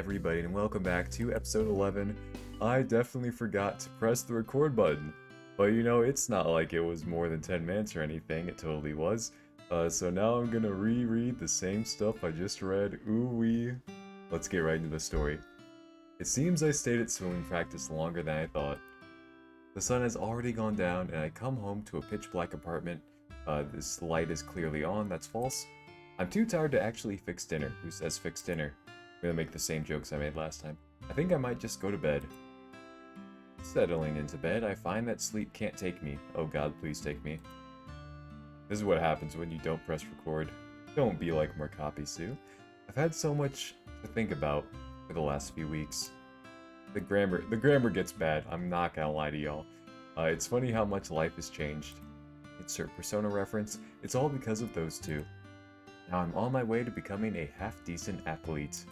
everybody, and welcome back to episode 11. I definitely forgot to press the record button, but you know, it's not like it was more than 10 minutes or anything, it totally was. So now I'm gonna reread the same stuff I just read, ooh-wee. Let's get right into the story. It seems I stayed at swimming practice longer than I thought. The sun has already gone down, and I come home to a pitch-black apartment. This light is clearly on, that's false. I'm too tired to actually fix dinner. Who says fix dinner? I'm gonna make the same jokes I made last time. I think I might just go to bed. Settling into bed, I find that sleep can't take me. Oh god, please take me. This is what happens when you don't press record. Don't be like Sue. I've had so much to think about for the last few weeks. The grammar gets bad, I'm not gonna lie to y'all. It's funny how much life has changed. Insert Persona reference, it's all because of those two. Now I'm on my way to becoming a half-decent athlete.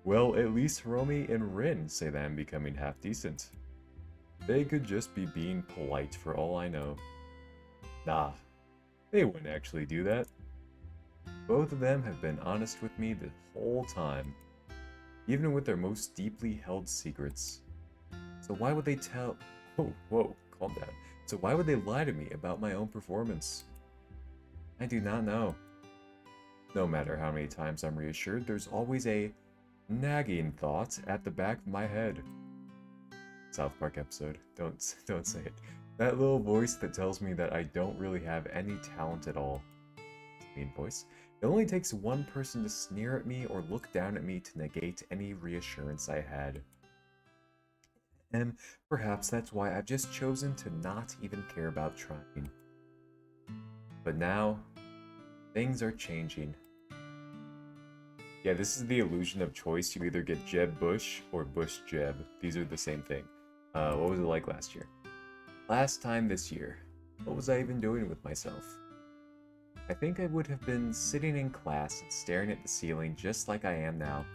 Well, at least Hiromi and Rin say that I'm becoming half-decent. They could just be being polite for all I know. Nah, they wouldn't actually do that. Both of them have been honest with me the whole time, even with their most deeply held secrets. So why would they tell... Whoa, calm down. So why would they lie to me about my own performance? I do not know. No matter how many times I'm reassured, there's always a nagging thought at the back of my head. South Park episode. Don't say it. That little voice that tells me that I don't really have any talent at all. Mean voice. It only takes one person to sneer at me or look down at me to negate any reassurance I had. And perhaps that's why I've just chosen to not even care about trying. But now, things are changing. Yeah, this is the illusion of choice. You either get Jeb Bush or Bush Jeb. These are the same thing. What was it like last year? Last time this year. What was I even doing with myself? I think I would have been sitting in class and staring at the ceiling just like I am now.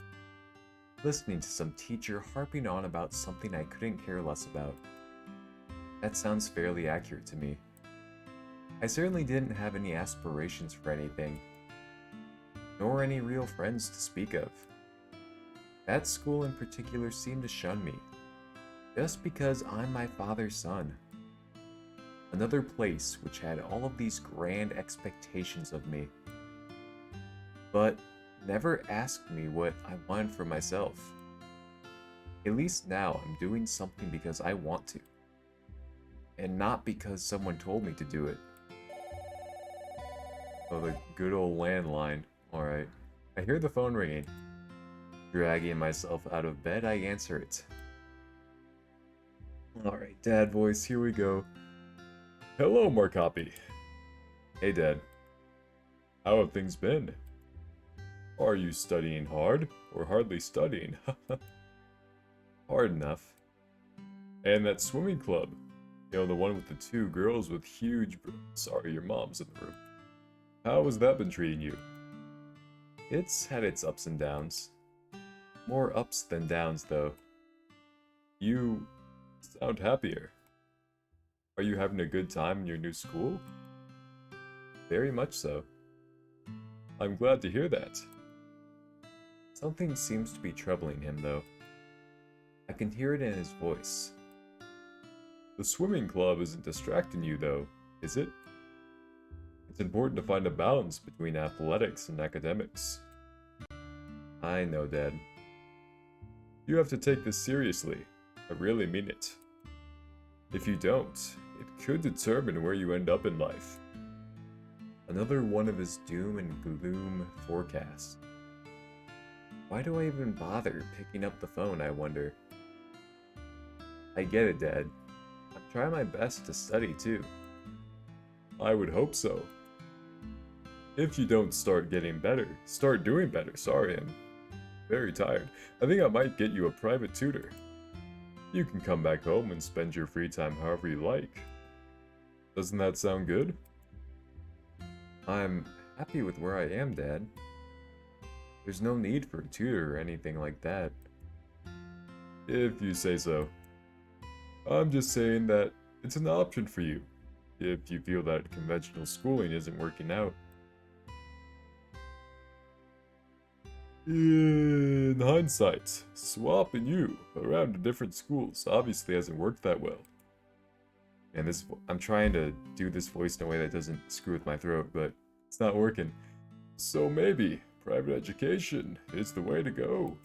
Listening to some teacher harping on about something I couldn't care less about. That sounds fairly accurate to me. I certainly didn't have any aspirations for anything, nor any real friends to speak of. That school in particular seemed to shun me, just because I'm my father's son. Another place which had all of these grand expectations of me, but never asked me what I wanted for myself. At least now I'm doing something because I want to, and not because someone told me to do it. Oh, the good old landline. Alright. I hear the phone ringing. Dragging myself out of bed, I answer it. Alright, dad voice, here we go. Hello, Markopi. Hey, Dad. How have things been? Are you studying hard, or hardly studying? Hard enough. And that swimming club. You know, the one with the two girls with huge... Sorry, your mom's in the room. How has that been treating you? It's had its ups and downs. More ups than downs, though. You sound happier. Are you having a good time in your new school? Very much so. I'm glad to hear that. Something seems to be troubling him, though. I can hear it in his voice. The swimming club isn't distracting you, though, is it? It's important to find a balance between athletics and academics. I know, Dad. You have to take this seriously. I really mean it. If you don't, it could determine where you end up in life. Another one of his doom and gloom forecasts. Why do I even bother picking up the phone, I wonder? I get it, Dad. I'm trying my best to study, too. I would hope so. If you don't start doing better, sorry, I'm very tired. I think I might get you a private tutor. You can come back home and spend your free time however you like. Doesn't that sound good? I'm happy with where I am, Dad. There's no need for a tutor or anything like that. If you say so. I'm just saying that it's an option for you, if you feel that conventional schooling isn't working out. In hindsight, swapping you around to different schools obviously hasn't worked that well. And I'm trying to do this voice in a way that doesn't screw with my throat, but it's not working. So maybe private education is the way to go.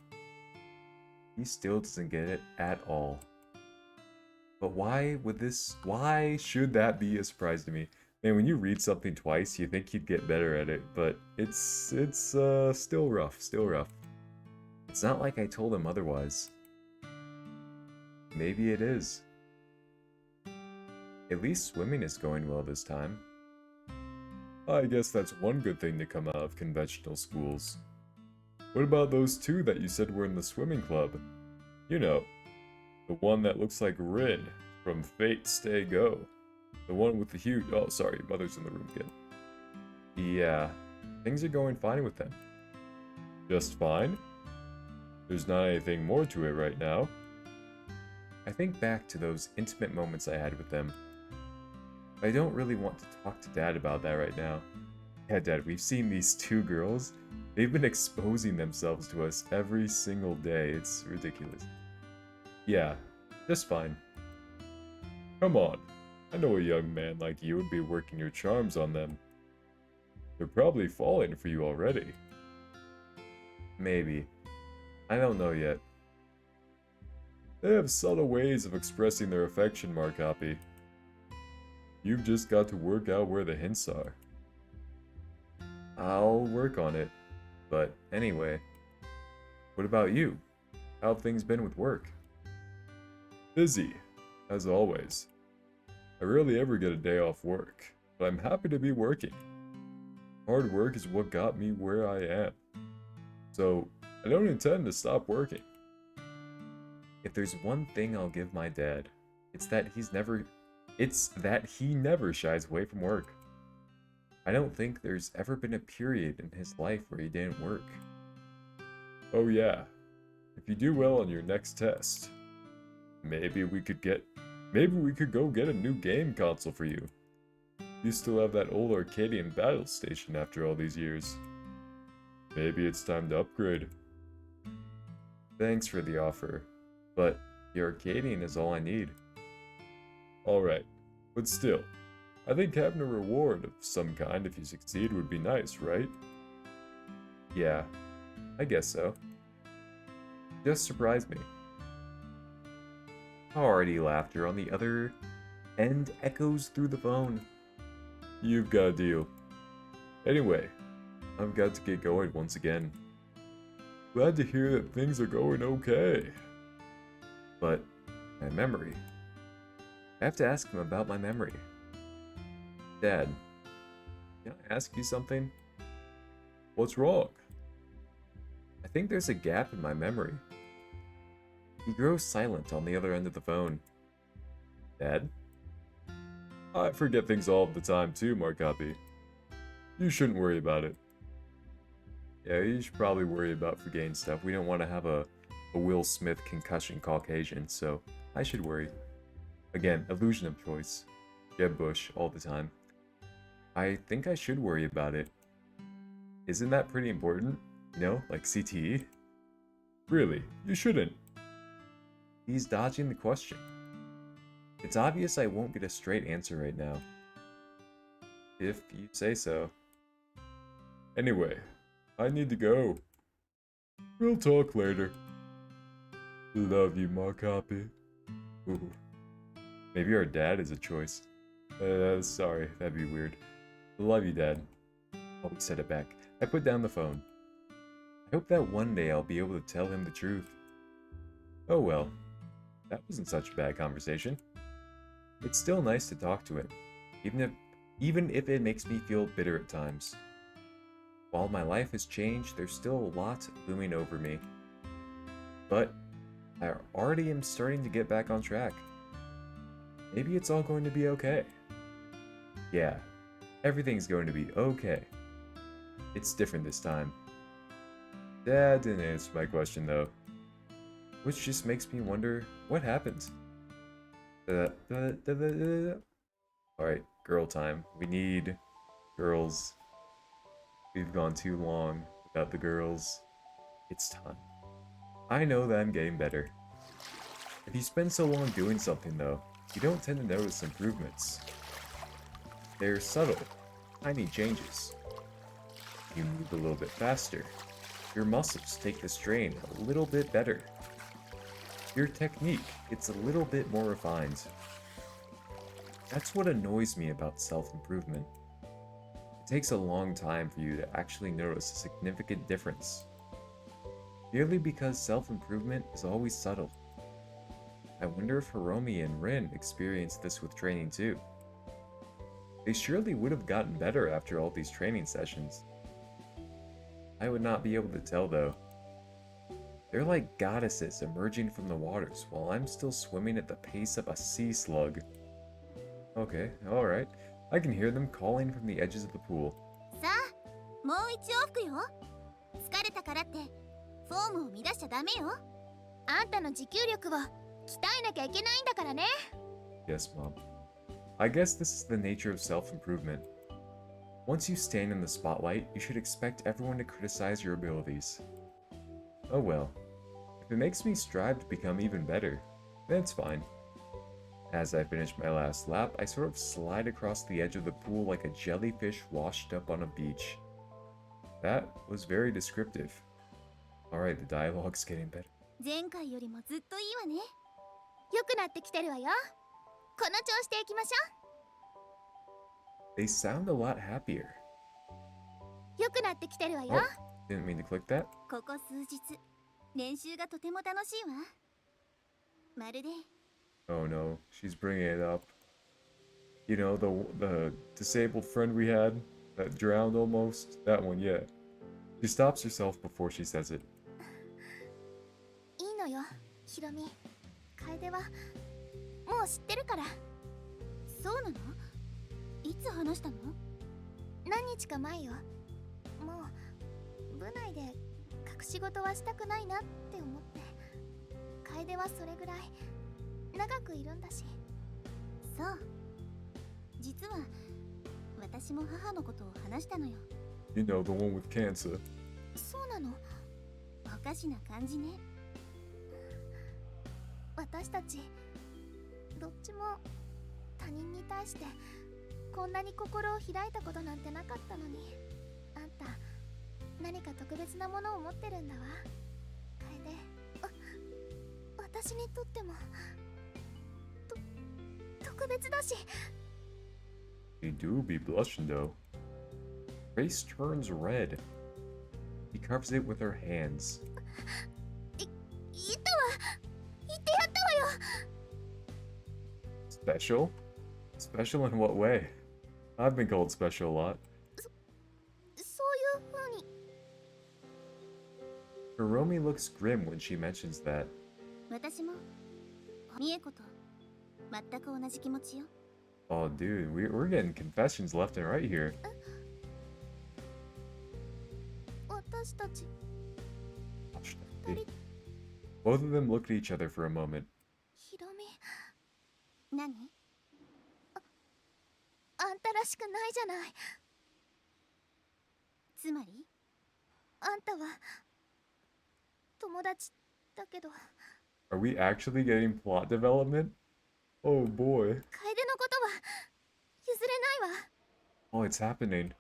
He still doesn't get it at all. But why should that be a surprise to me? Man, when you read something twice, you think you'd get better at it, but it's still rough, still rough. It's not like I told him otherwise. Maybe it is. At least swimming is going well this time. I guess that's one good thing to come out of conventional schools. What about those two that you said were in the swimming club? You know, the one that looks like Rin from Fate Stay Go. The one with the huge... Oh, sorry, Mother's in the room again. Yeah, things are going fine with them. Just fine? There's not anything more to it right now. I think back to those intimate moments I had with them. I don't really want to talk to Dad about that right now. Yeah, Dad, we've seen these two girls. They've been exposing themselves to us every single day. It's ridiculous. Yeah, just fine. Come on. I know a young man like you would be working your charms on them. They're probably falling for you already. Maybe. I don't know yet. They have subtle ways of expressing their affection, Markopi. You've just got to work out where the hints are. I'll work on it. But anyway, what about you? How have things been with work? Busy, as always. I rarely ever get a day off work, but I'm happy to be working. Hard work is what got me where I am. So, I don't intend to stop working. If there's one thing I'll give my dad, it's that he never shies away from work. I don't think there's ever been a period in his life where he didn't work. Oh yeah, if you do well on your next test, maybe we could go get a new game console for you. You still have that old Arcadian battle station after all these years. Maybe it's time to upgrade. Thanks for the offer, but the Arcadian is all I need. Alright, but still, I think having a reward of some kind if you succeed would be nice, right? Yeah, I guess so. Just surprise me. Hearty laughter on the other end echoes through the phone. You've got a deal. Anyway, I've got to get going once again. Glad to hear that things are going okay. But, my memory. I have to ask him about my memory. Dad, can I ask you something? What's wrong? I think there's a gap in my memory. He grows silent on the other end of the phone. Dad? I forget things all the time too, Markopi. You shouldn't worry about it. Yeah, you should probably worry about forgetting stuff. We don't want to have a Will Smith concussion Caucasian, so I should worry. Again, illusion of choice. Jeb Bush, all the time. I think I should worry about it. Isn't that pretty important? You know, like CTE? Really, you shouldn't. He's dodging the question. It's obvious I won't get a straight answer right now. If you say so. Anyway, I need to go. We'll talk later. Love you, Markopi. Ooh. Maybe our dad is a choice. Sorry, that'd be weird. Love you, Dad. Oh, he said it back. I put down the phone. I hope that one day I'll be able to tell him the truth. Oh well. That wasn't such a bad conversation. It's still nice to talk to him, even if it makes me feel bitter at times. While my life has changed, there's still a lot looming over me. But I already am starting to get back on track. Maybe it's all going to be okay. Yeah, everything's going to be okay. It's different this time. Dad didn't answer my question though, which just makes me wonder what happened. Alright, girl time. We need girls. We've gone too long without the girls. It's time. I know that I'm getting better. If you spend so long doing something though, you don't tend to notice improvements. They're subtle, tiny changes. You move a little bit faster. Your muscles take the strain a little bit better. Your technique gets a little bit more refined. That's what annoys me about self-improvement. It takes a long time for you to actually notice a significant difference. Merely because self-improvement is always subtle. I wonder if Hiromi and Rin experienced this with training too. They surely would have gotten better after all these training sessions. I would not be able to tell though. They're like goddesses emerging from the waters while I'm still swimming at the pace of a sea slug. Okay, alright. I can hear them calling from the edges of the pool. さあ、もう一往復よ。疲れたからってフォームを乱しちゃダメよ。あんたの持久力を鍛えなきゃいけないんだからね。 Yes, Mom. I guess this is the nature of self-improvement. Once you stand in the spotlight, you should expect everyone to criticize your abilities. Oh well. If it makes me strive to become even better, then it's fine. As I finish my last lap, I sort of slide across the edge of the pool like a jellyfish washed up on a beach. That was very descriptive. Alright, the dialogue's getting better. 前回よりもずっといいわね。良くなってきてるわよ。この調子でいきましょ They sound a lot happier. う。良くなってきてるわよ。 Oh, didn't mean to click that. ここ数日、練習がとても楽しいわ。まるで Oh no, she's bringing it up. You know, the disabled friend we had that drowned almost? That one, yeah. She stops herself before she says it. いいのよ、ヒロミ。楓はもう知ってるから。そうなの？いつ話したの？何日か前よ。もう部内で隠し事はしたくないなって思って。楓はそれぐらい長くいるんだし。そう。実は私も母のことを話したのよ。You know, the one with cancer. そうなの。おかしな感じね。私たちどっちも他人に対してこんなに心を開いたことなんてなかったのに。あんた何か特別なものを持ってるんだわ、楓。私にとっても特別だし。 You do be blushing though. Face turns red. He covers it with her hands. 言ったわ。言ってやったわよ。 Special? Special in what way? I've been called special a lot. そういう風に。 Hiromi looks grim when she mentions that. 私も美恵子と全く同じ気持ちよ。 Oh, dude, we're getting confessions left and right here. 私たち Both of them looked at each other for a moment. ヒロミ、何？あんたらしくないじゃない。つまりあんたは友達だけど。 Are we actually getting plot development? Oh boy. 楓のことは譲れないわ。 Oh, it's happening.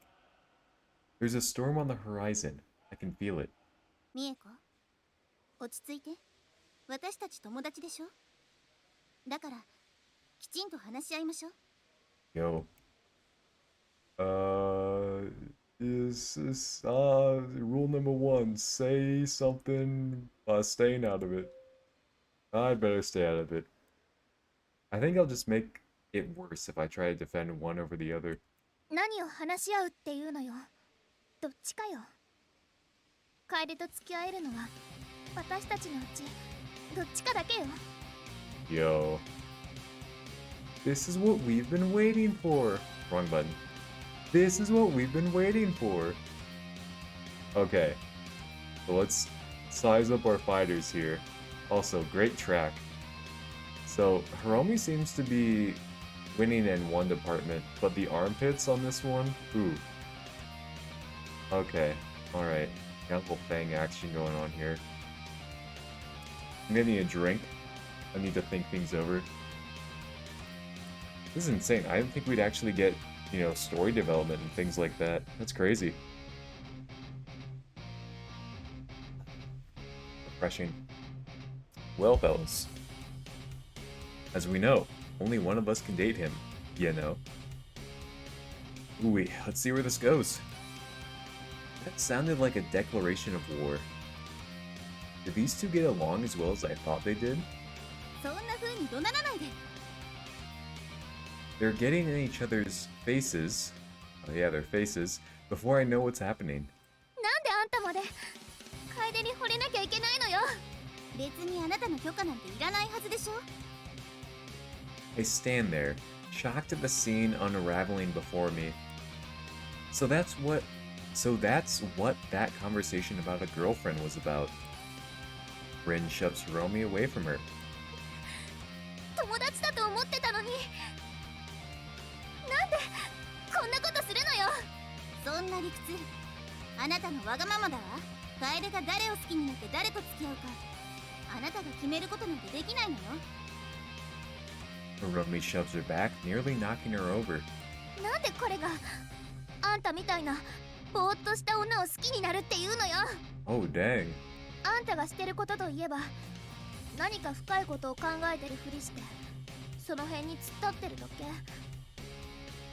There's a storm on the horizon. I can feel it. 美恵子、落ち着いて。私たち友達でしょ。だからきちんと話し合いましょう。 Yo. Rule number 1, say something by staying out of it. I'd better stay out of it. I think I'll just make it worse if I try to defend one over the other. 何を話し合うっていうのよ。どっちかよ。楓と付き合えるのは私たちのうちどっちかだけよ。 Yo. This is what we've been waiting for. Wrong button. This is what we've been waiting for. Okay. So let's size up our fighters here. Also, great track. So, Hiromi seems to be winning in one department, but the armpits on this one? Ooh. Okay, alright. Got a little fang action going on here. I'm getting a drink. I need to think things over. This is insane. I didn't think we'd actually get, you know, story development and things like that. That's crazy. Refreshing. Well, fellas. As we know, only one of us can date him, you know. Ooh, let's see where this goes. That sounded like a declaration of war. Did these two get along as well as I thought they did? They're getting in each other's faces. Oh yeah, their faces. Before I know what's happening. I stand there, shocked at the scene unraveling before me. So that's what that conversation about a girlfriend was about. Rin shoves Hiromi away from her. Hiromi shoves her back, nearly knocking her over. Oh, dang.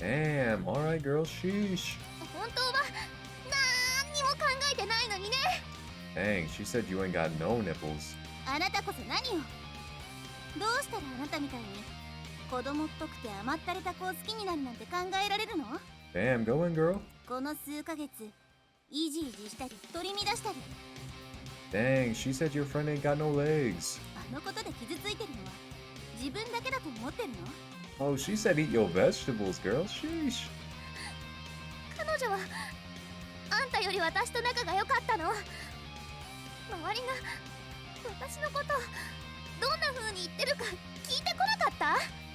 Damn, alright girl, sheesh. Dang, she said you ain't got no nipples. Damn, go in, girl. Dang, she said your friend ain't got no legs. Oh, she said eat your vegetables, girl. Sheesh.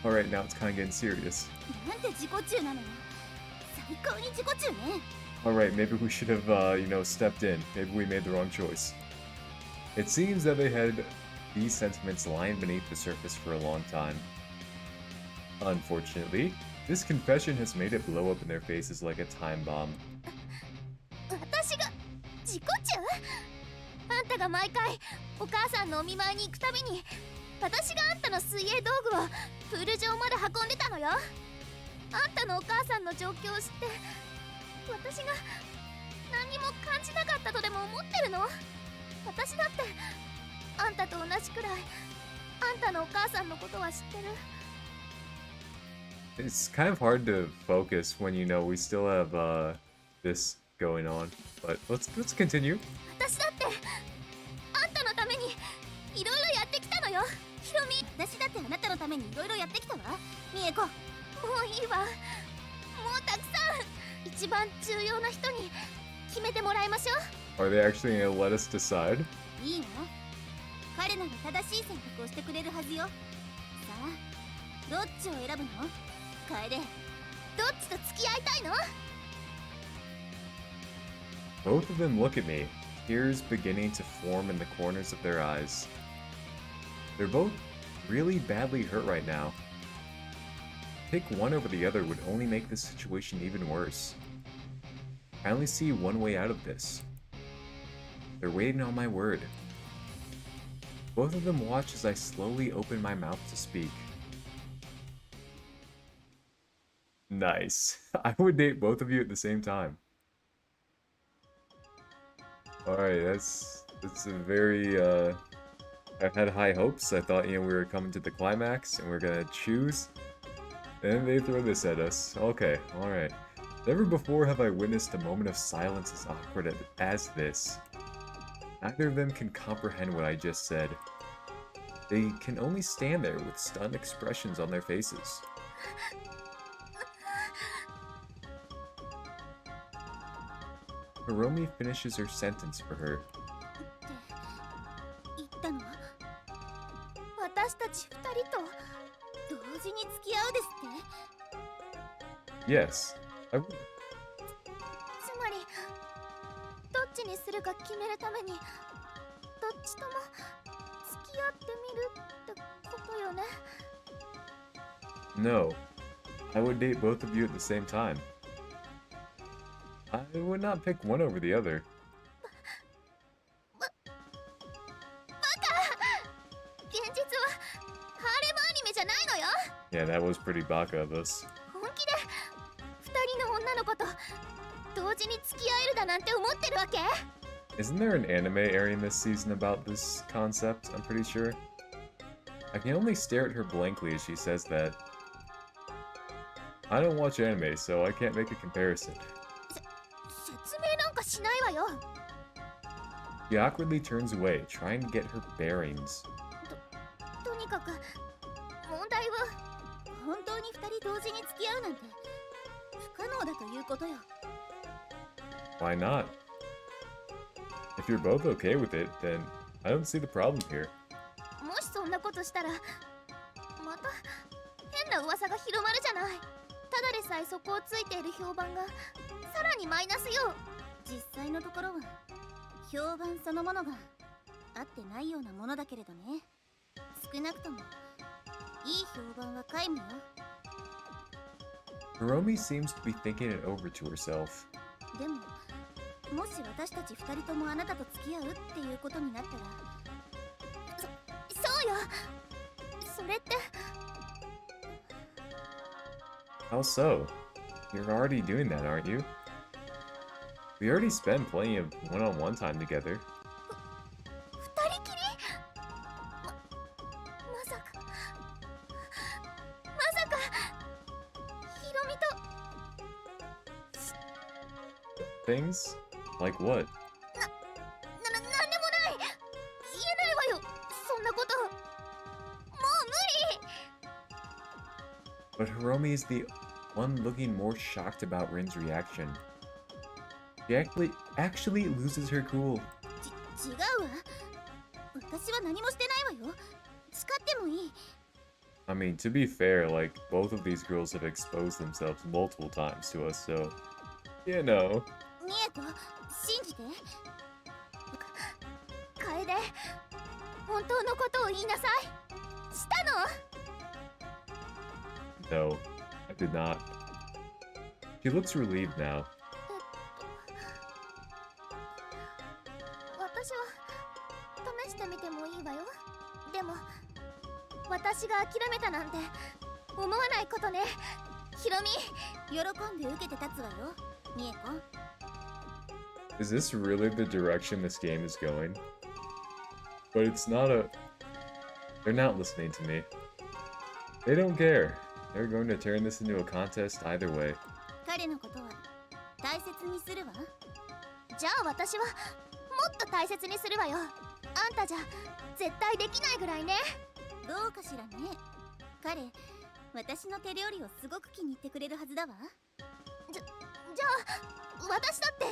Alright, now it's kinda getting serious. Alright, maybe we should have, you know, stepped in. Maybe we made the wrong choice. It seems that they had these sentiments lying beneath the surface for a long time. Unfortunately, this confession has made it blow up in their faces like a time bomb. It's kind of hard to focus when, you know, we still have this going on, but let's continue. Are they actually gonna let us decide? Both of them look at me, tears beginning to form in the corners of their eyes. They're both really badly hurt right now. Pick one over the other would only make the situation even worse. I only see one way out of this. They're waiting on my word. Both of them watch as I slowly open my mouth to speak. Nice. I would date both of you at the same time. Alright, that's a very, I had high hopes. I thought, you know, we were coming to the climax and we are gonna choose. And they throw this at us. Okay, alright. Never before have I witnessed a moment of silence as awkward as this. Neither of them can comprehend what I just said. They can only stand there with stunned expressions on their faces. Hiromi finishes her sentence for her. Yes, I would. るか決めるためにどっちとも付き合ってみるってことよね。 No, I would date both of you at the same time. I would not pick one over the other. バカ、現実はハーレムアニメじゃないのよ。 Yeah, that was pretty baka of us. 本気で二人の女の子と同時に付き合えるだなんて思ってるわけ？ Isn't there an anime airing this season about this concept? I'm pretty sure. I can only stare at her blankly as she says that. I don't watch anime, so I can't make a comparison. 説明なんかしないわよ。 She awkwardly turns away, trying to get her bearings. とにかく問題は本当に二人同時に付き合うなんて不可能だということよ。 Why not? If you're both okay with it, then I don't see the problem here. もしそんなことしたらまた変な噂が広まるじゃない。ただでさえ底をついている評判がさらにマイナスよ。実際のところは評判そのものが合ってないようなものだけれどね。少なくともいい評判は皆無よ。 Hiromi seems to be thinking it over to herself. でももし私たち二人ともあなたと付き合うっていうことになったら、そうよ。それって How so? You're already doing that, aren't you? We already spend plenty of one-on-one time together. 二人きり？まさかヒロミと Things? Like what? なんでもない。言えないわよ、そんなこと。もう無理。 But Hiromi is the one looking more shocked about Rin's reaction. She actually loses her cool. 違うわ。私は何もしてないわよ。誓ってもいい。 I mean, to be fair, like, both of these girls have exposed themselves multiple times to us, so, you know. ミエコ、信じて。楓、本当のことを言いなさい。したの？ No, I did not. She looks relieved now. 私は試してみてもいいわよ。でも私が諦めたなんて思わないことね。ヒロミ、喜んで受けて立つわよ、ミエコ。 Is this really the direction this game is going? But it's not a... They're not listening to me. They don't care. They're going to turn this into a contest either way. 彼のことは大切にするわ。じゃあ私はもっと大切にするわよ。あんたじゃ絶対できないぐらいね。どうかしらね。彼、私の手料理をすごく気に入ってくれるはずだわ。じゃあ私だって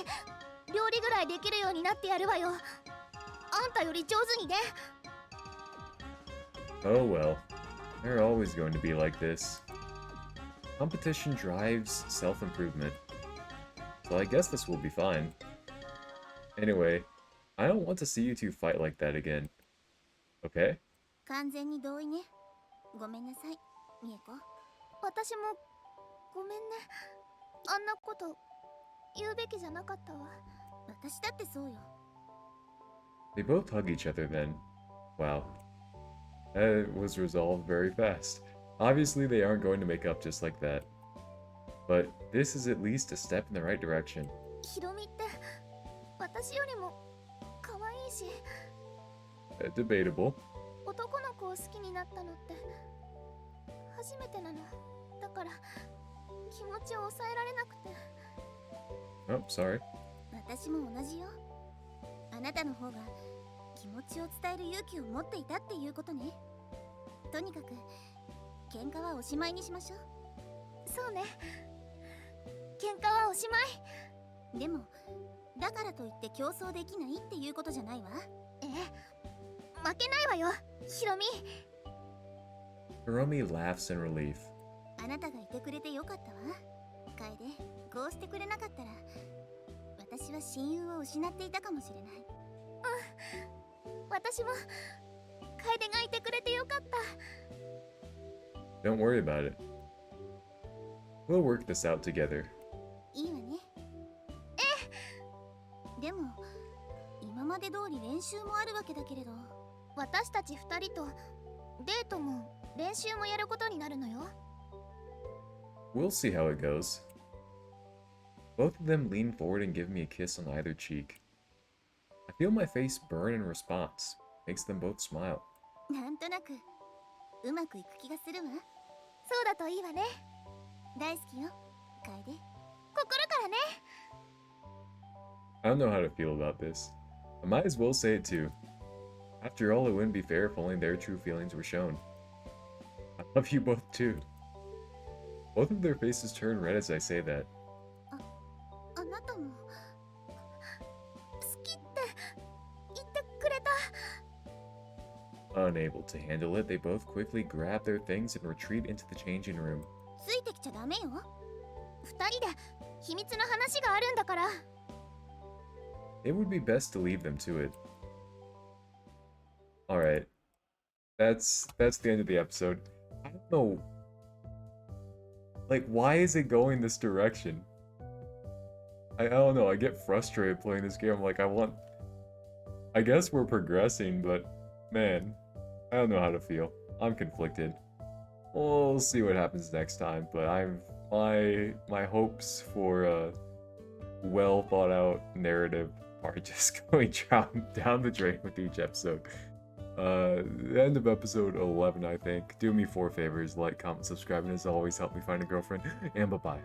料理ぐらいできるようになってやるわよ。あんたより上手にね。 Oh well. They're always going to be like this. Competition drives self-improvement. So I guess this will be fine. Anyway, I don't want to see you two fight like that again. Okay? 完全に同意ね。ごめんなさい、ミエコ。私もごめんね。あんなこと言うべきじゃなかったわ。私だってそうよ。 They both hug each other then. Wow. That was resolved very fast. Obviously they aren't going to make up just like that. But this is at least a step in the right direction. ヒロミって私よりも可愛いし、 Debatable. 男の子を好きになったのって初めてなの。だから気持ちを抑えられなくて。 Oh, sorry. 私も同じよ。あなたの方が気持ちを伝える勇気を持っていたっていうことね。とにかく喧嘩はおしまいにしましょう。そうね、喧嘩はおしまい。でもだからといって競争できないっていうことじゃないわ。負けないわよ、ヒロミ。 Hiromi laughs in relief. あなたがいてくれてよかったわ。楓、こうしてくれなかったら私は親友を失っていたかもしれない。私も楓がいてくれてよかった。 Don't worry about it. We'll work this out together. いいわね。でも今まで通り練習もあるわけだけれど、私たち2人とデートも練習もやることになるのよ。 We'll see how it goes. Both of them lean forward and give me a kiss on either cheek. I feel my face burn in response. Makes them both smile. なんとなくうまくいく気がするわ。そうだといいわね。大好きよ、楓。心からね。 I don't know how to feel about this. I might as well say it too. After all, it wouldn't be fair if only their true feelings were shown. I love you both too. Both of their faces turn red as I say that. あなたも好きって言ってくれた。 Unable to handle it, they both quickly grab their things and retreat into the changing room. ついてきちゃダメよ。2人で秘密の話があるんだから。 It would be best to leave them to it. Alright. That's the end of the episode. I don't know. Like, why is it going this direction? I don't know, I get frustrated playing this game. I'm like, I guess we're progressing, but man, I don't know how to feel. I'm conflicted. We'll see what happens next time, but my hopes for a well thought out narrative are just going down the drain with each episode. The end of episode 11, I think. Do me 4 favors: like, comment, subscribe, and as always, help me find a girlfriend. And bye-bye.